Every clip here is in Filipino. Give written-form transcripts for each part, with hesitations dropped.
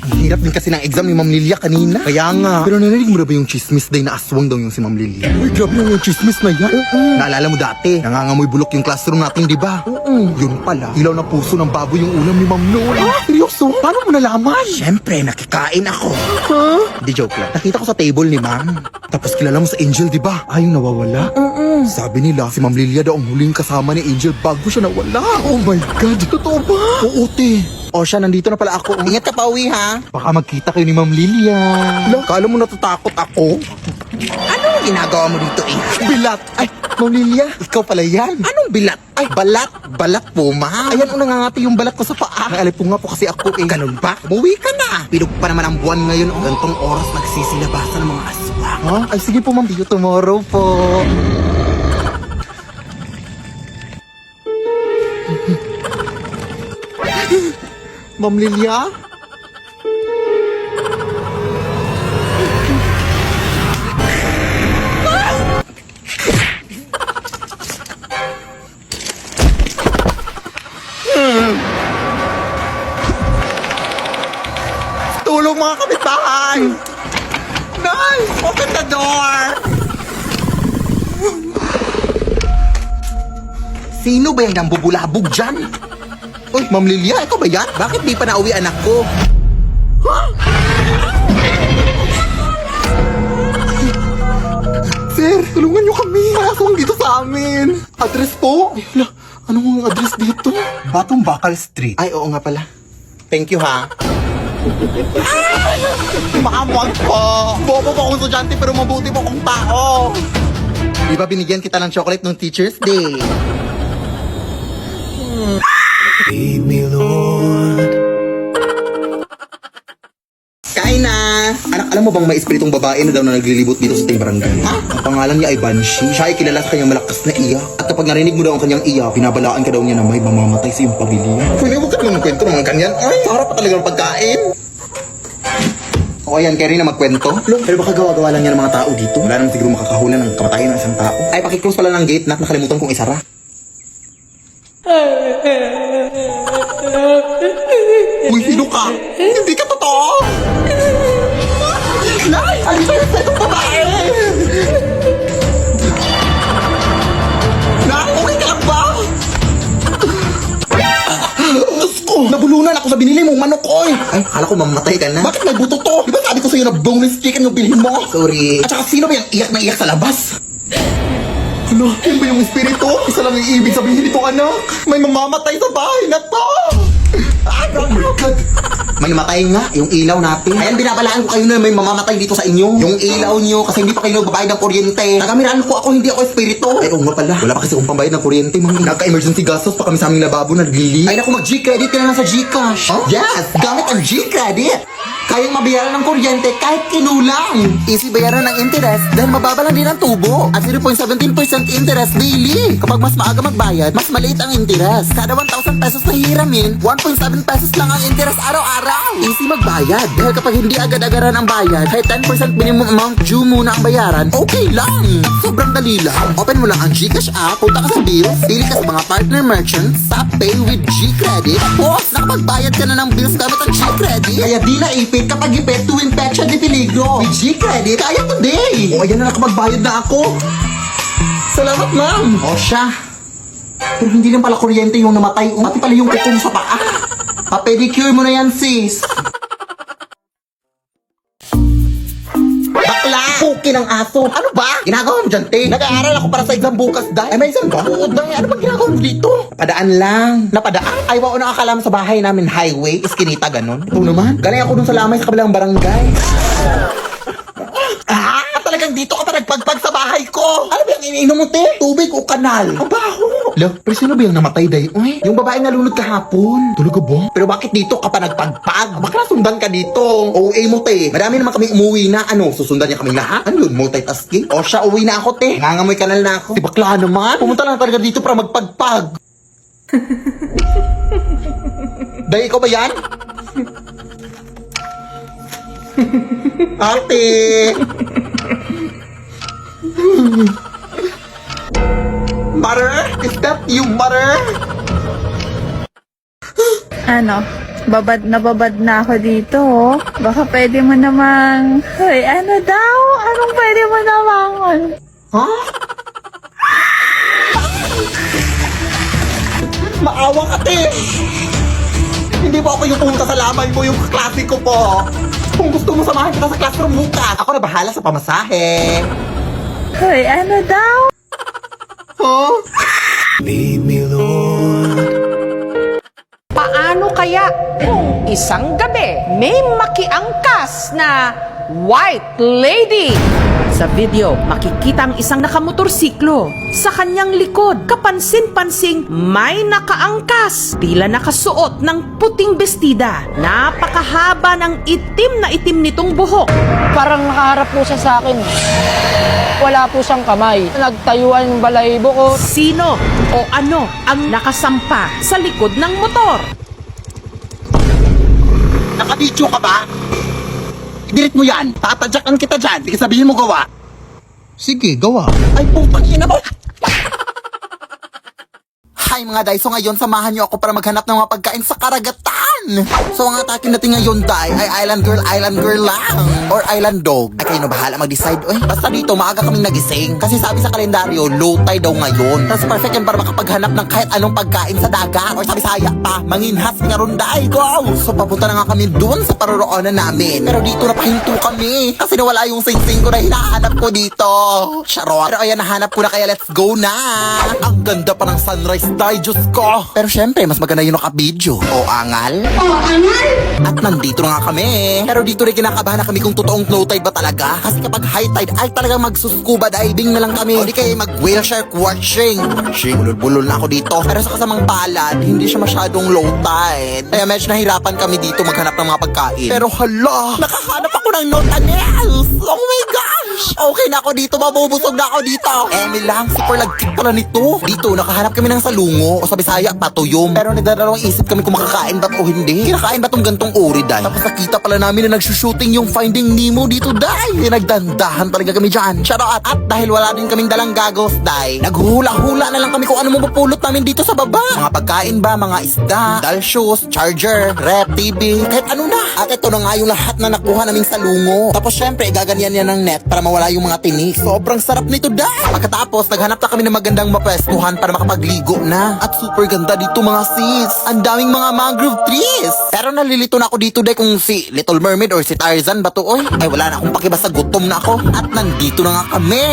Ang hirap din kasi ng exam ni Ma'am Lilia kanina. Kaya nga. Pero narinig mo na ba yung chismis day na aswang daw yung si Ma'am Lilia? Uy, grabe yung chismis na yan. Naalala mo dati, nangangamoy bulok yung classroom natin, di ba? Yun pala, ilaw na puso ng baboy yung ulam ni Ma'am noon. Seryoso? Paano mo nalaman? Siyempre, nakikain ako. Di joke lang. Nakita ko sa table ni Ma'am. Tapos kilala mo sa Angel, di ba? Ay, yung nawawala. Sabi nila, si Ma'am Lilia daw ang huling kasama ni Angel bago siya nawala. Oh my God, totoo ba? Oo, te. O siya, nandito na pala ako. Ingat ka pa uwi, ha? Baka magkita kayo ni Ma'am Lilia. Kala mo natatakot ako? Anong ginagawa mo dito, eh? Bilat! Ay, Ma'am Lilia, ikaw pala yan. Anong bilat? Ay, balat. Balat po, ma'am. Ayan, nangangati yung balat ko sa paa. Ay, alay po nga po kasi ako, eh. Ganun ba? Umuwi ka na. Pilog pa naman ang buwan ngayon. Gantong oras nagsisilabasan ng mga aswang. Ha? Ay, sige po, ma'am. See you tomorrow po. Ma'am Lilia? Tulong mga kapitbahay! Nice! Open the door! Sino ba yung nambubulabog dyan? Uy, Ma'am Lilia, ikaw ba yan? Bakit di pa nauwi anak ko? Sir, tulungan niyo kami. May aswang dito sa amin. Address po? Ay, hala, anong address dito? Batong Bakal Street. Ay, oo nga pala. Thank you, ha? Makamwag po. Bobo po akong estudyante pero mabuti po akong tao. Di ba binigyan kita ng chocolate nung Teacher's Day? Lead me, Lord. Kain na! Anak, alam mo bang may espiritong babae na daw na naglilibot dito sa ating barangay? Ha? Ang pangalan niya ay Banshee. Siya ay kilala sa kanyang malakas na iyak. At kapag narinig mo daw ang kanyang iyak, pinabalaan ka daw niya na may mamamatay sa iyong pamilya. Pwede mo ka naman magkwento ng mga kanyan? Ay, sarap pa talaga ng pagkain. O ayan, kaya rin na magkwento. Lo, pero baka gawa-gawa lang yan ng mga tao dito. Wala naman siguro makakahulan ng kamatayan ng isang tao. Ay, pakiklose pala ng gate, nakalimutan kong isara. Uy, sino ka? Hindi ka totoo! Nay! Alisa yung sa itong babae! Nay, okay ka lang ba? Diyos ko! Nabulunan ako sa binili mong manok ko eh! Ay, akala ko mamatay ka na. Bakit may buto to? Di ba sabi ko sa'yo na boneless chicken yung bilhin mo? Sorry. At saka sino ba yung iyak na iyak sa labas? Ano? Yun ba yung espiritu? Isa lang yung ibig sabihin nito, anak. May mamamatay sa bahay na to. Oh my God. May namatay nga, yung ilaw natin. Ayan, binabalaan ko kayo na may mamamatay dito sa inyo. Yung ilaw nyo, kasi hindi pa kayo nagbabayad ng kuryente. Nagamiraan ko ako, hindi ako espiritu. Ay, oo nga pala. Wala pa kasi akong pambayad ng kuryente, mami. Nagka-emergency gastos pa kami sa aming lababo na naglili. Ay, naku, mag-G-credit ka na lang sa Gcash. Huh? Yes, gamit ang G-credit. Kayang mabayaran ng kuryente kahit kinulang. Easy bayaran ng interest dahil mababa lang din ang tubo. At 0.17% interest daily. Kapag mas maaga magbayad, mas maliit ang interest. Kada 1,000 pesos na hiramin, 1.7 pesos lang ang interest araw-araw. Easy magbayad dahil kapag hindi agad-agaran ang bayad, kahit 10% minimum amount due muna ang bayaran, okay lang. Sobrang dali lang. Open mo lang ang Gcash app, punta ka sa bills, pili ka sa mga partner merchants, tap pay with G-credit. Tapos, nakapagbayad ka na ng bills gamit ang G-credit. Kaya di na kapag ipet to infection di peligro. With G-credit, kaya today. O, ayan na, nakapagbayad na ako. Salamat, ma'am. O, siya. Pero hindi lang pala kuryente yung namatay. Pati pala yung kukong sa paa. Pa-pedicure mo na yan, sis. Bakla! Puki ng aso. Ano ba? Ginagawa mo dyan, te? Nag-aaral ako para sa exam bukas, dahil. Ay, may exam ba? Oo, dahil. Ano ba ginagawa mo dito? Napadaan lang. Napadaan? Ay, wao na akala mo sa bahay namin highway, iskinita, ganun. Ito naman. Galing ako dun sa lamay sa kabilang barangay. Talagang dito ka pa nagpagpag sa bahay ko. Ano ba yung iniinom mo, te? Tubig o kanal? Ang baho. Lo, pero sino ba yung namatay, day? Uy, yung babae nalunod kahapon. Talaga ba? Pero bakit dito ka pa nagpagpag? Baka sundan ka dito. OA mo, te. Marami naman kami umuwi na. Ano, susundan niya kami lahat? Ano yun, multitasking? O siya, uwi na ako, te. Nangangamoy kanal na ako. Di bakla naman. Pumunta lang talaga dito para magpagpag. Day, ikaw ba yan? Ate! Mother? Is that you, mother? Ano? babad na ako dito, oh. Baka pwede mo namang, hoy, ano daw? Anong pwede mo namang? Ha? Maawa ka, te! Hindi ba ako yung pumunta sa lamay mo, yung kaklase ko po? Kung gusto mo samahan kita sa classroom bukas, ako na bahala sa pamasahe. Hoy, ano daw? Huh? Lead me, Lord. Paano kaya kung isang gabi may makiangkas na white lady? Sa video, makikita ang isang nakamotorsiklo. Sa kanyang likod, kapansin-pansing may nakaangkas. Tila nakasuot ng puting bestida. Napakahaba ng itim nitong buhok. Parang nakaharap po siya sa akin. Wala po siyang kamay. Nagtayuan yung balahibo ko. Sino o ano ang nakasampa sa likod ng motor? Nakabidyo ka ba? Dirit mo yan. Tatadyakan kita dyan. Sige, sabihin mo gawa. Sige, gawa. Ay, putang ina mo. Hi mga day, so ngayon samahan niyo ako para maghanap ng mga pagkain sa karagatan. So ang atake natin ngayon day ay island girl lang. Or island dog. Ay kayo na bahala mag-decide. Uy, basta dito maaga kaming nagising. Kasi sabi sa kalendaryo, low tide daw ngayon. Tapos perfect yan para makapaghanap ng kahit anong pagkain sa dagat. Or sabi saya pa, manginhas nga ron day. Go! So papunta na nga kami dun sa paroroonan namin. Pero dito napahinto kami. Kasi nawala yung sing-sing ko na hinahanap ko dito. Charot. Pero ayan, nahanap ko na kaya let's go na. Ang ganda pa ng sunrise day, Diyos ko. Pero syempre, mas maganda yung naka-video. O angal? At nandito na nga kami. Pero dito rin kinakabahan na kami kung totoong low tide ba talaga. Kasi kapag high tide ay talagang magsuscuba diving na lang kami. O di kaya mag-whale shark watching. Bulol-bulol na ako dito. Pero sa kasamang palad, hindi siya masyadong low tide. Kaya medyo nahirapan kami dito maghanap ng mga pagkain. Pero hala, nakahanap ako ng notables. Oh my gosh. Okay na ako dito, mabubusog na ako dito. Lang, super lagkit pala nito. Dito, nakahanap kami ng salungo. O sa Bisaya, patuyom. Pero nagdadalawang isip kami kung makakain ba o hindi. Kinakain ba tong gantong uri, day? Tapos nakita pala namin na nagsushooting yung Finding Nemo dito, day. Nagdandahan talaga kami dyan. Charot. At dahil wala din kaming dalang goggles, day, naghula-hula na lang kami kung ano mo mapulot namin dito sa baba. Mga pagkain ba, mga isda, dal shoes, charger, rep, TV, kahit ano na. At ito na nga yung lahat na nakuha naming salungo. Tapos syempre, gaganyan yan ng net para mawala yung mga tinik. Sobrang sarap nito, day. Pagkatapos, naghanap na kami ng magandang mapwestuhan para makapagligo na. At super ganda dito mga sis. Ang daming mga mangrove trees. Pero nalilito na ako dito day kung si Little Mermaid or si Tarzan ba to oy. Ay wala na akong pakibasa, gutom na ako. At nandito na nga kami.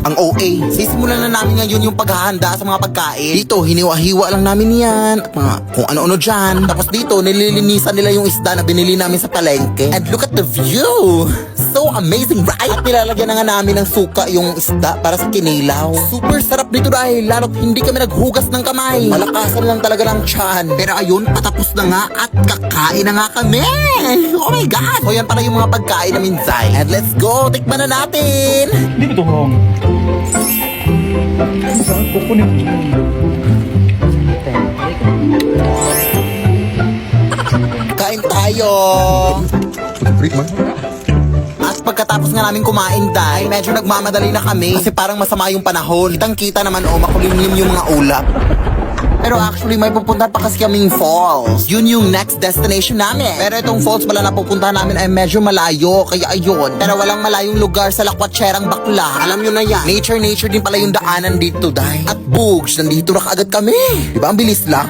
Ang OA. Sisimulan na namin ngayon yung paghahanda sa mga pagkain. Dito, hiniwa-hiwa lang namin yan. At mga kung ano-ano dyan. Tapos dito, nililinisan nila yung isda na binili namin sa palengke. And look at the view. So amazing, right? At nilalagyan na nga namin ng suka yung isda para sa kinilaw. Super sarap dito dahil lalo't hindi kami naghugas ng kamay. Malakasan lang talaga ng tiyan. Pero ayun, patapos na nga at kakain na nga kami. Oh my God! So yan pala yung mga pagkain namin, Zay. And let's go! Tikman na natin! Hindi ba ito wrong? Saan kukunin? Kain tayo! At pagkatapos nga namin kumain, dahil medyo nagmamadali na kami kasi parang masama yung panahon. Kitang-kita naman makulimlim yung mga ulap. Pero actually, may pupuntahan pa kasi kaming falls. Yun yung next destination namin. Pero itong falls pala na pupuntahan namin ay medyo malayo, kaya ayun. Pero walang malayong lugar sa Lakwatserang Bakla. Alam nyo na yan. Nature din pala yung daanan dito, dahil. At bugs, nandito na kaagad kami. Diba ang bilis lang?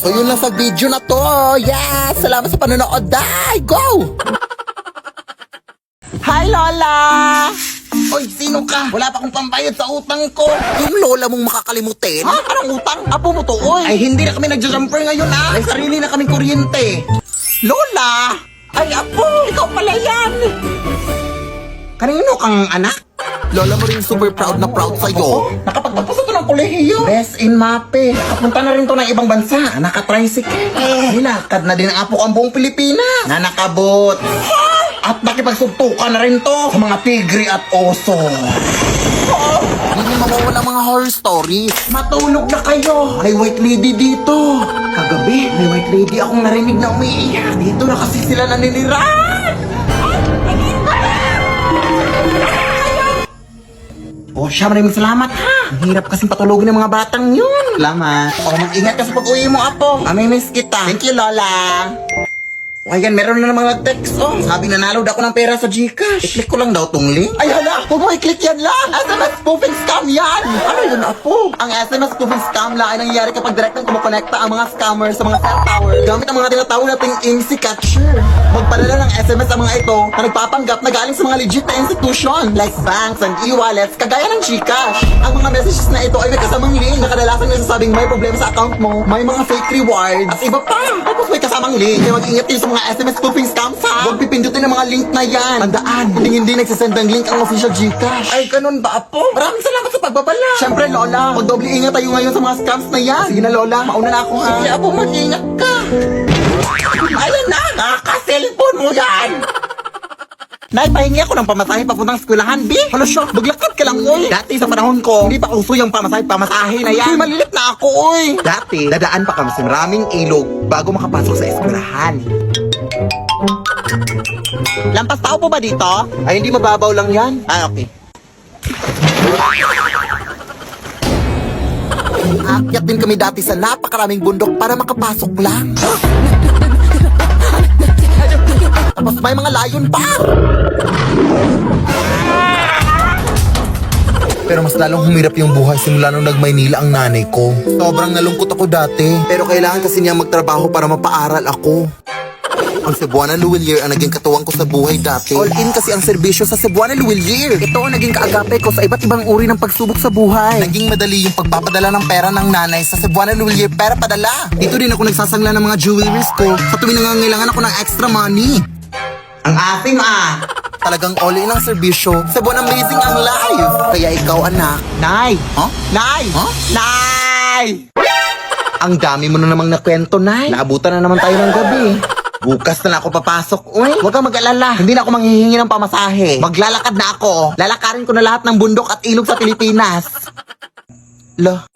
So yun lang sa video na to. Yes! Salamat sa panonood. Day! Go! Hi, Lola! Oy, sino ka? Wala pa akong pambayad sa utang ko. Yung lola mong makakalimutin? Ha? Parang utang? Apo mo to, oy. Ay, hindi na kami nagja-jumper ngayon, ha? May sarili na kaming kuryente. Lola! Ay, apo! Ikaw pala yan! Kanino kang anak? Lola mo rin super proud na proud sa'yo. Nakapagtapos ito ng kolehiyo. Best in MAPE. Nakapunta na rin to ng ibang bansa. Nakatricycle. Nilakad na din ang apo ko ang buong Pilipinas. Na nakabot. At nakipagsuntukan na rin to sa mga tigre at oso. Hindi mawawala mga horror stories. Matulog na kayo. May white lady dito. Kagabi, may white lady akong narinig na umiiyak. Dito na kasi sila naninirahan. Oh, siya, maraming salamat ha. Ang hirap kasing patulogin ng mga batang yun. Salamat. Oh, mag-ingat ka sa pag-uwi mo, Apo. Amimiss kita. Thank you, Lola. O ayan, meron na namang nag-text. Oh, sabi nanalo daw ako ng pera sa Gcash. I-click ko lang daw tong link. Ay hala, huwag mo i-click yan lang. SMS spoofing scam yan. Ano yun, Apo? Ang SMS spoofing scam lang ay nangyayari kapag direktang kumukonekta ang mga scammers sa mga cell tower gamit ang mga tinatawag nating IMSI catcher. Magpadala ng SMS ang mga ito na nagpapanggap na galing sa mga legit na institution like banks and e-wallets kagaya ng Gcash. Ang mga messages na ito ay may kasamang link na kadalasan nasasabing may problema sa account mo, may mga fake rewards, at iba pa. Tapos may kasamang link. Kaya mag-ingat kayo sa mga SMS spoofing scams ha. Huwag pipindutin ang mga link na yan. Tandaan, hindi nagsasend ng link ang official Gcash. Ay, ganun ba, Apo? Maraming salamat sa pagbabala. Siyempre, Lola, magdoble ingat tayo ngayon sa mga scams na yan. Sige na, Lola, mauna na ako ha. Sige, Apo, mag-ingat ka. Ayan na, nakaka-cellphone mo yan. Nay, pahingi ako ng pamasahe papuntang eskwelahan, B. Hala siya, maglakad ka lang, oy. Dati sa panahon ko, hindi pa uso yung pamasahe na yan. Uy, malilip na ako, oy. Dati, dadaan pa kami sa maraming ilog bago makapasok sa eskwelahan. Lampas tao po ba dito? Ay, hindi mababaw lang yan. Ah, okay. Aakyat din kami dati sa napakaraming bundok para makapasok lang. Tapos may mga layon pa. Pero mas lalong humirap yung buhay simula nung nag-Maynila ang nanay ko. Sobrang nalungkot ako dati. Pero kailangan kasi niya magtrabaho para mapaaral ako. Ang Cebuana Luwilier ang naging katuwang ko sa buhay dati. All-in kasi ang serbisyo sa Cebuana Luwilier. Ito ang naging kaagape ko sa iba't ibang uri ng pagsubok sa buhay. Naging madali yung pagpapadala ng pera ng nanay sa Cebuana Luwilier pera padala. Dito din ako nagsasangla ng mga jewelries ko sa tuwing nangangailangan ako ng extra money. Ang asim Talagang all-in ang serbisyo. Cebuana amazing ang life. Kaya ikaw anak. Nay! Huh? Nay! Huh? Nay! Ang dami mo na namang nakwento, Nay. Naabutan na naman tayo ng gabi. Bukas na ako papasok. Uy, huwag kang mag-alala. Hindi na ako manghihingi ng pamasahe. Maglalakad na ako. Lalakarin ko na lahat ng bundok at ilog sa Pilipinas. Lo,